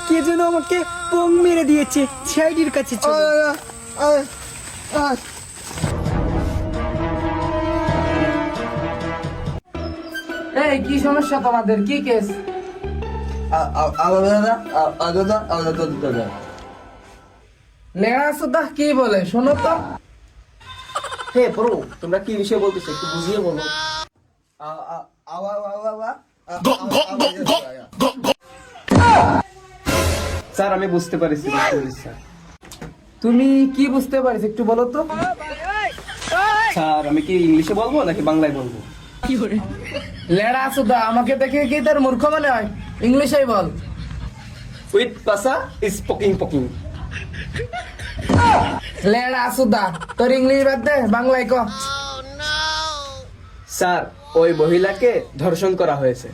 কে যেন আমাকে পং মেরে দিয়েছে, সিআইডির কাছে চলো। এই কি সমস্যা তোমাদের, কি কেস? লেনা সুদা কি বলে শোনো তো। হে ব্রো, তোমরা কি বিষয় বলতেছো একটু বুঝিয়ে বলো। স্যার আমি বুঝতে পারছি স্যার। তুমি কি বুঝতে পারিস একটু বলো তো। স্যার আমি কি ইংলিশে বলবো নাকি বাংলায় বলবো? লেনা সুদা আমাকে দেখে কি তোর মূর্খ মনে হয়? ইংলিশেই বল। উইথ পাসা ইজ পকিং পকিং। লেনা সুদা তোর ইংলিশ বাদ দে, বাংলায় ক। স্যার ওই মহিলাকে ধর্ষণ করা হয়েছে।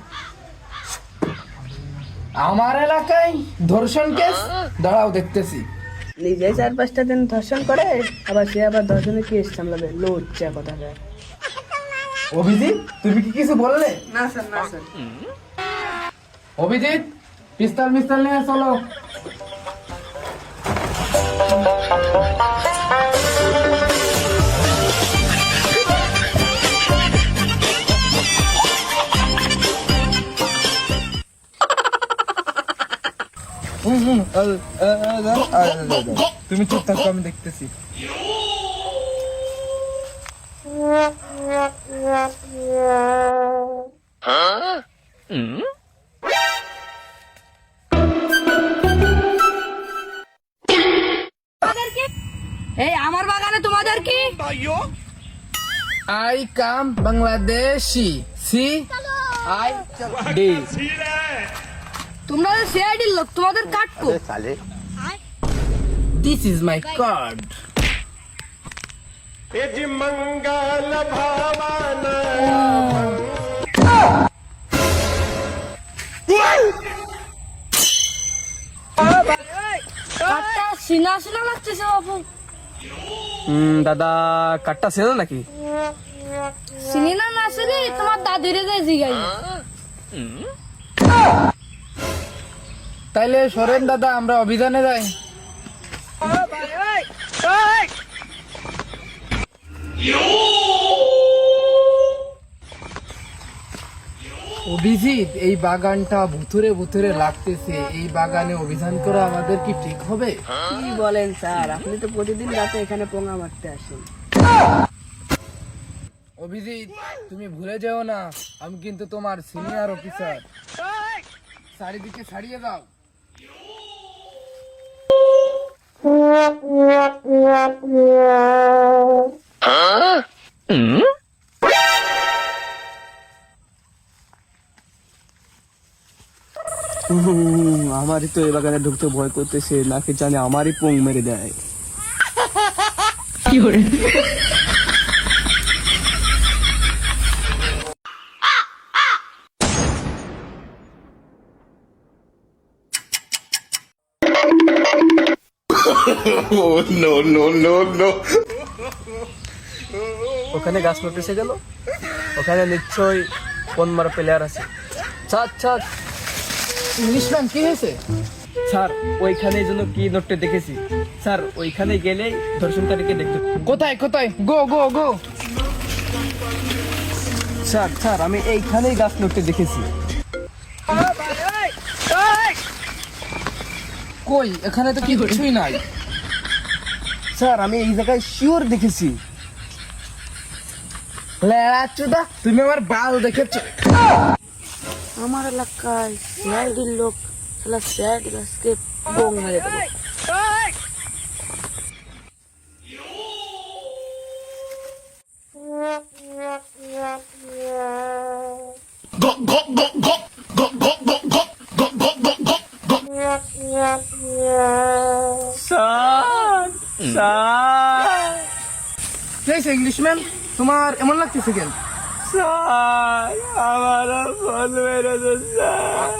আমার এলাকায় ধর্ষণ কেস? দাঁড়াও দেখতেছি। নিজে 4-5টা দিন ধর্ষণ করে আবার সে আবার ধর্ষণের কেস সামলাবে, লজ্জা কথা। অভিজিৎ তুমি কি কিছু বললে? না স্যার, না স্যার। অভিজিৎ পিস্তল মিস্তল নিয়ে চলো। তুমি চুপ থাকো, আমি দেখতেছি। এই আমার বাগানে তোমাদের কি? I come Bangladeshi, C I D. তোমরা সিআইডির লোক, তোমাদের কাটকো। This is my card. কাটটা সিনা সিনা লাগতেছে বাবু। দাদা কাটটা ছিল নাকি? চিনি না, না চিনি তোমার দাদিরে যে জিগাই। তাইলে সরেন দাদা, আমরা অভিযানে যাই। অভিজিৎ এই বাগানটা ভুতুরে ভুতুরে লাগতেছে, এই বাগানে অভিযান করা আমাদের কি ঠিক হবে? কি বলেন স্যার, আপনি তো প্রতিদিন রাতে এখানে পোঙা মারতে আসেন। অভিজিৎ তুমি ভুলে যেও না, আমি কিন্তু তোমার সিনিয়র অফিসার। চারিদিকে ছাড়িয়ে দাও। আমারই তো এই বাগানে ঢুকতে ভয় করতেছে, নাকি জানে আমারই পোং মেরে দেয়। ওখানে গাছ নোটিসে গেল, ওখানে নিশ্চয়ই কোন মারা প্লেয়ার আছে। ছাড় ছাড়। ইংলিশম্যান কি হয়েছে? স্যার ওইখানে যেন কি নোটটা দেখেছি। স্যার ওইখানে গেলেই ধর্ষণকারীকে দেখতে। কোথায় কোথায়? গো গো গো। স্যার স্যার আমি এইখানেই গাছ নোটটা দেখেছি। কই, এখানে তো কিছুই নাই। স্যার আমি এই জায়গায় শিওর দেখেছি। লেড়াচুদা তুমি আমার বাল দেখেছো? আমার এলাকায় সিআইডির লোক, শালা সিআইডি গাছকে পোং মেরে দেবো। স্যার স্যার ইংলিশম্যান, তোমার এমন লাগতেছে কেন? স্যার আমার ফোন মেরেছে স্যার।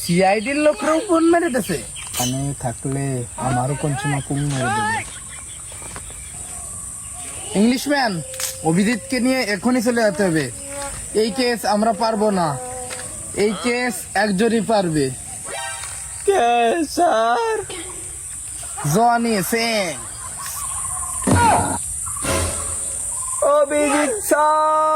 সিআইডির লোকরাও ফোন মেরেছে। আমি থাকলে আমারও পঞ্চমা ফোন মেরে দেবে। ইংলিশম্যান, অভিজিৎকে নিয়ে এখনই চলে যেতে হবে। এই কেস আমরা পারবো না, এই কেস একজনই পারবে। কে sir? Johnny Singh. Abhijit sir.